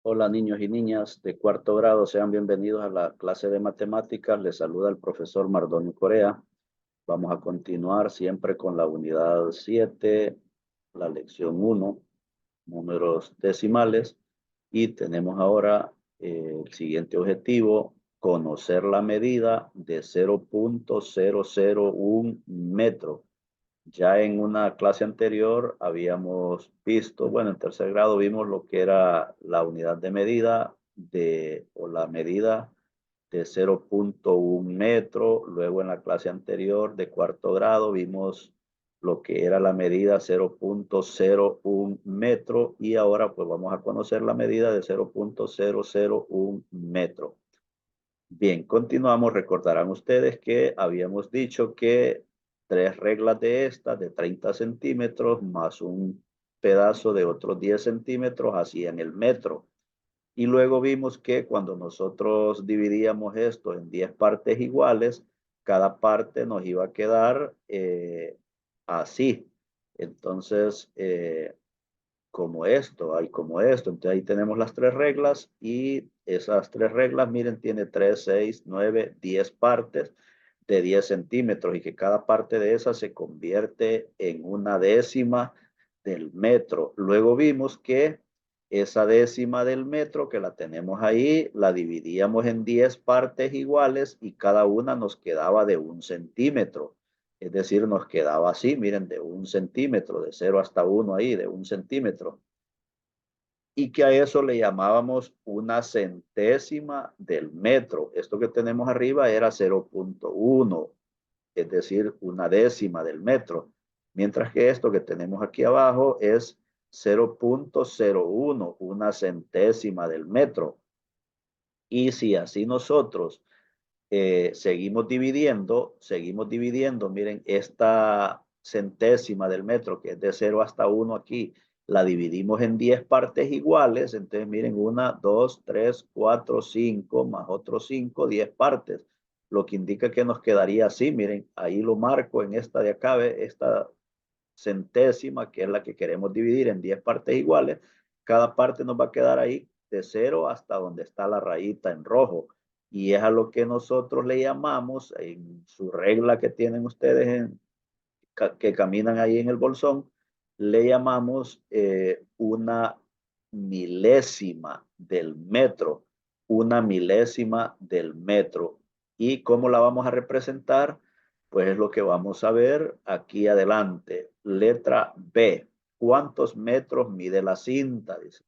Hola niños y niñas de cuarto grado, sean bienvenidos a la clase de matemáticas. Les saluda el profesor Mardonio Corea. Vamos a continuar siempre con la unidad 7, la lección 1, números decimales. Y tenemos ahora el siguiente objetivo: conocer la medida de 0,001 metro. Ya en una clase anterior habíamos visto, bueno, en tercer grado vimos lo que era la unidad de medida o la medida de 0,1 metro. Luego en la clase anterior de cuarto grado vimos lo que era la medida 0,01 metro, y ahora pues vamos a conocer la medida de 0,001 metro. Bien, continuamos. Recordarán ustedes que habíamos dicho que tres reglas de estas de 30 centímetros más un pedazo de otros 10 centímetros hacían el metro. Y luego vimos que cuando nosotros dividíamos esto en 10 partes iguales, cada parte nos iba a quedar así. Entonces, como esto, hay como esto. Entonces ahí tenemos las tres reglas, y esas tres reglas, miren, tiene 3, 6, 9, 10 partes de 10 centímetros, y que cada parte de esas se convierte en una décima del metro. Luego vimos que esa décima del metro que la tenemos ahí, la dividíamos en 10 partes iguales y cada una nos quedaba de 1 centímetro. Es decir, nos quedaba así, miren, de 1 centímetro, de 0 hasta 1 ahí, de 1 centímetro. Y que a eso le llamábamos una centésima del metro. Esto que tenemos arriba era 0,1, es decir, una décima del metro. Mientras que esto que tenemos aquí abajo es 0,01, una centésima del metro. Y si así nosotros seguimos dividiendo, miren, esta centésima del metro, que es de 0 hasta 1 aquí, la dividimos en 10 partes iguales. Entonces, miren, 1, 2, 3, 4, 5, más otros 5, 10 partes. Lo que indica que nos quedaría así, miren, ahí lo marco en esta de acá, esta centésima, que es la que queremos dividir en 10 partes iguales. Cada parte nos va a quedar ahí de 0 hasta donde está la rayita en rojo. Y es a lo que nosotros le llamamos, en su regla que tienen ustedes que caminan ahí en el bolsón, le llamamos una milésima del metro. Una milésima del metro. ¿Y cómo la vamos a representar? Pues es lo que vamos a ver aquí adelante. Letra B. ¿Cuántos metros mide la cinta? Dice.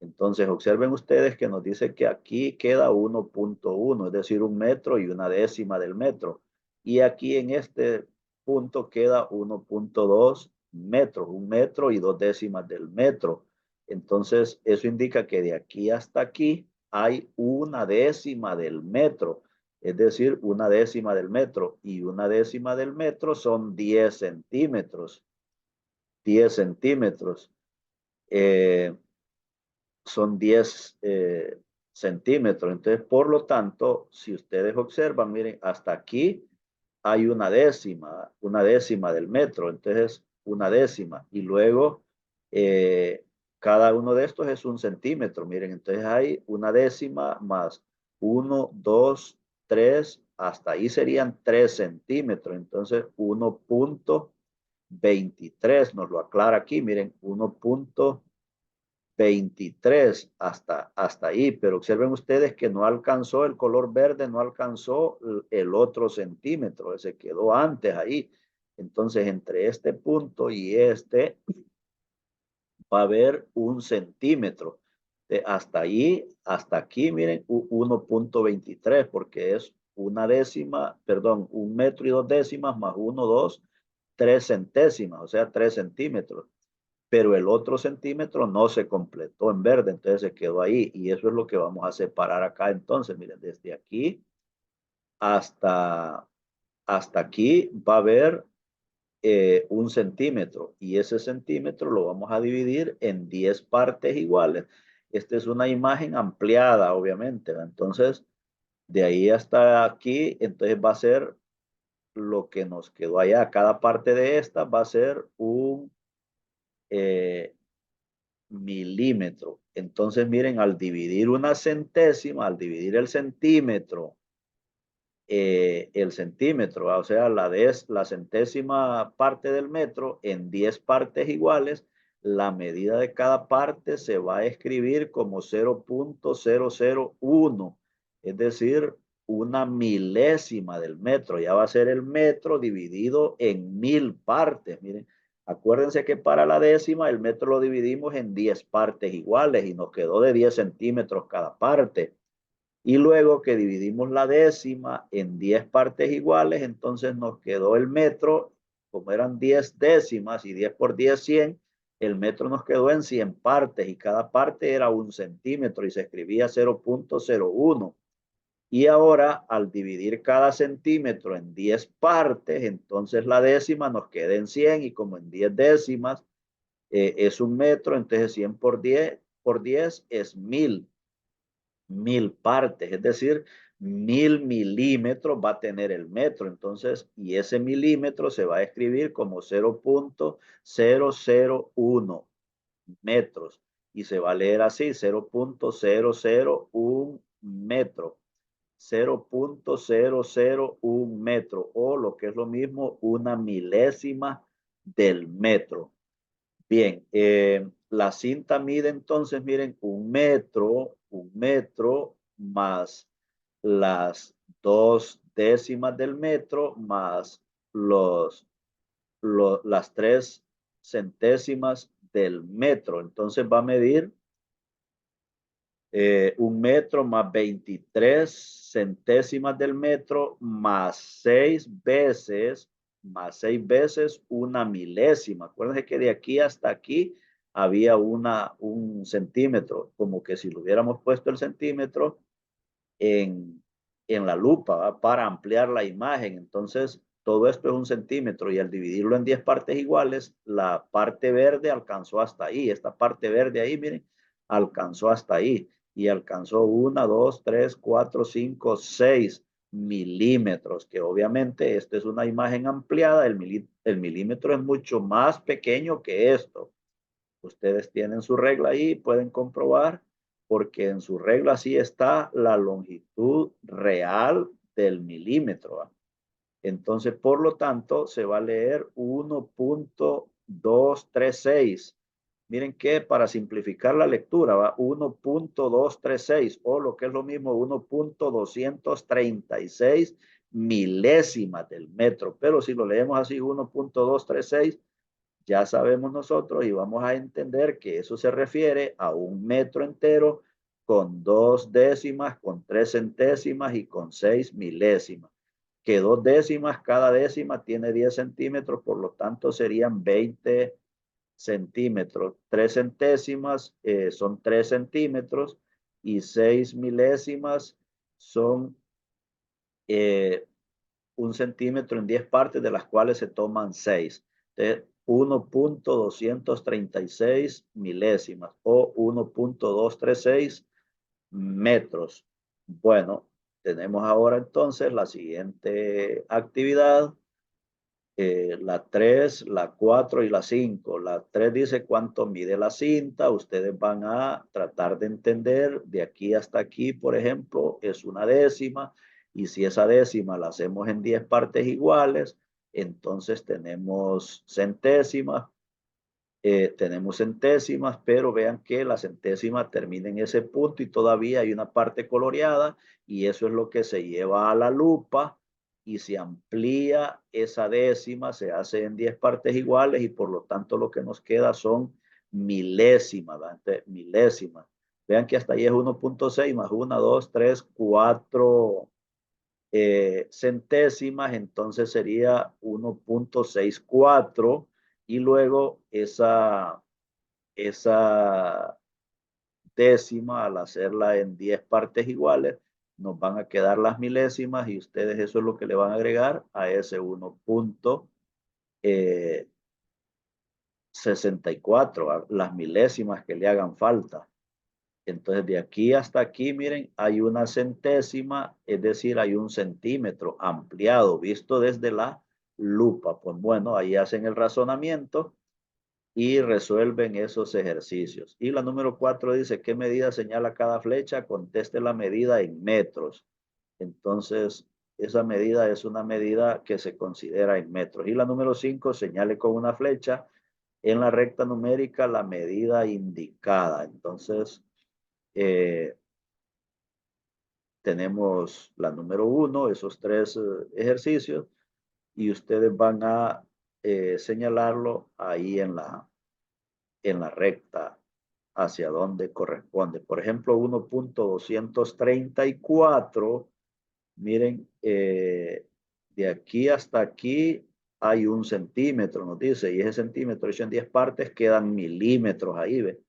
Entonces, observen ustedes que nos dice que aquí queda 1,1, es decir, 1 metro y una décima del metro. Y aquí en este punto queda 1,2 metros, 1 metro y 2 décimas del metro. Entonces, eso indica que de aquí hasta aquí hay una décima del metro, es decir, una décima del metro. Y una décima del metro son 10 centímetros. 10 centímetros. Eh, Son 10 centímetros. Entonces, por lo tanto, si ustedes observan, miren, hasta aquí hay una décima del metro. Entonces, una décima. Y luego, cada uno de estos es 1 centímetro. Miren, entonces hay una décima más 1, 2, 3, hasta ahí serían 3 centímetros. Entonces, 1,23 nos lo aclara aquí. Miren, 1,23 hasta ahí, pero observen ustedes que no alcanzó el color verde, no alcanzó el otro centímetro, se quedó antes ahí. Entonces, entre este punto y este va a haber 1 centímetro. Hasta ahí, hasta aquí, miren, 1,23, porque es una décima, perdón, 1 metro y 2 décimas más 1, 2, 3 centésimas, o sea, 3 centímetros. Pero el otro centímetro no se completó en verde, entonces se quedó ahí, y eso es lo que vamos a separar acá. Entonces, miren, desde aquí hasta, hasta aquí va a haber 1 centímetro, y ese centímetro lo vamos a dividir en 10 partes iguales. Esta es una imagen ampliada, obviamente, ¿va? Entonces, de ahí hasta aquí, entonces va a ser lo que nos quedó allá. Cada parte de esta va a ser un milímetro. Entonces, miren, al dividir una centésima, al dividir el centímetro, o sea, la centésima parte del metro en 10 partes iguales, la medida de cada parte se va a escribir como 0.001, es decir, una milésima del metro. Ya va a ser el metro dividido en 1000 partes. Miren, acuérdense que para la décima el metro lo dividimos en 10 partes iguales y nos quedó de 10 centímetros cada parte. Y luego que dividimos la décima en 10 partes iguales, entonces nos quedó el metro, como eran 10 décimas y 10 por 10, 100, el metro nos quedó en 100 partes y cada parte era 1 centímetro y se escribía 0.01. Y ahora, al dividir cada centímetro en 10 partes, entonces la décima nos queda en 100 y como en 10 décimas es un metro, entonces 100 por 10 es 1000 partes, es decir, 1000 milímetros va a tener el metro. Entonces, y ese milímetro se va a escribir como 0.001 metros y se va a leer así, 0.001 metro. 0.001 metro o lo que es lo mismo, una milésima del metro. Bien, la cinta mide entonces, miren, un metro más las 2 décimas del metro más las 3 centésimas del metro. Entonces va a medir 1 metro más 23 centésimas del metro más 6 veces una milésima. Acuérdense que de aquí hasta aquí había un centímetro, como que si lo hubiéramos puesto el centímetro en, en la lupa, ¿va? Para ampliar la imagen. Entonces, todo esto es 1 centímetro y al dividirlo en 10 partes iguales, la parte verde alcanzó hasta ahí. Esta parte verde ahí, miren, alcanzó hasta ahí y alcanzó 1, 2, 3, 4, 5, 6 milímetros, que obviamente esta es una imagen ampliada, el milímetro es mucho más pequeño que esto. Ustedes tienen su regla ahí, pueden comprobar, porque en su regla sí está la longitud real del milímetro, ¿va? Entonces, por lo tanto, se va a leer 1.236. Miren que para simplificar la lectura va 1.236 o lo que es lo mismo 1.236 milésimas del metro. Pero si lo leemos así 1.236, ya sabemos nosotros y vamos a entender que eso se refiere a un metro entero con 2 décimas, con 3 centésimas y con 6 milésimas. Que 2 décimas, cada décima tiene 10 centímetros, por lo tanto serían 20 centímetros. 3 centésimas son 3 centímetros y 6 milésimas son 1 centímetro en 10 partes, de las cuales se toman 6. 1.236 milésimas o 1.236 metros. Bueno, tenemos ahora entonces la siguiente actividad, la 3, la 4 y la 5. La 3 dice cuánto mide la cinta. Ustedes van a tratar de entender de aquí hasta aquí, por ejemplo, es una décima. Y si esa décima la hacemos en 10 partes iguales, entonces tenemos centésimas, pero vean que la centésima termina en ese punto y todavía hay una parte coloreada y eso es lo que se lleva a la lupa y se amplía esa décima, se hace en 10 partes iguales y por lo tanto lo que nos queda son milésimas, milésimas. Vean que hasta ahí es 1.6 más 1, 2, 3, 4 centésimas, entonces sería 1.64 y luego esa décima al hacerla en 10 partes iguales nos van a quedar las milésimas y ustedes eso es lo que le van a agregar a ese 1.64, las milésimas que le hagan falta. Entonces, de aquí hasta aquí, miren, hay una centésima, es decir, hay 1 centímetro ampliado, visto desde la lupa. Pues bueno, ahí hacen el razonamiento y resuelven esos ejercicios. Y la número 4 dice, ¿qué medida señala cada flecha? Conteste la medida en metros. Entonces, esa medida es una medida que se considera en metros. Y la número 5, señale con una flecha en la recta numérica la medida indicada. Entonces, eh, tenemos la número 1, esos tres ejercicios, y ustedes van a señalarlo ahí en la recta hacia donde corresponde. Por ejemplo, 1.234, miren, de aquí hasta aquí hay 1 centímetro, nos dice, y ese centímetro hecho en 10 partes quedan milímetros ahí, ¿ve?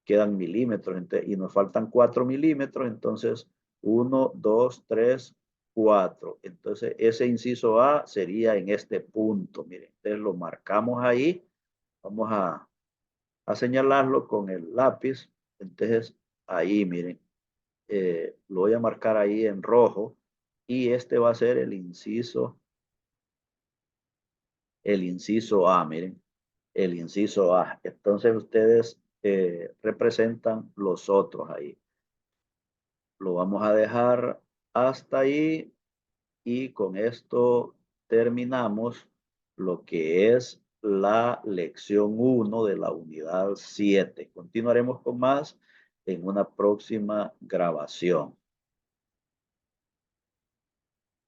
Quedan milímetros, y nos faltan 4 milímetros, entonces 1, 2, 3, 4. Entonces ese inciso A sería en este punto, miren, entonces lo marcamos ahí, vamos a señalarlo con el lápiz, entonces ahí, miren, lo voy a marcar ahí en rojo, y este va a ser el inciso A, miren, el inciso A. Entonces ustedes representan los otros ahí. Lo vamos a dejar hasta ahí y con esto terminamos lo que es la lección 1 de la unidad 7. Continuaremos con más en una próxima grabación.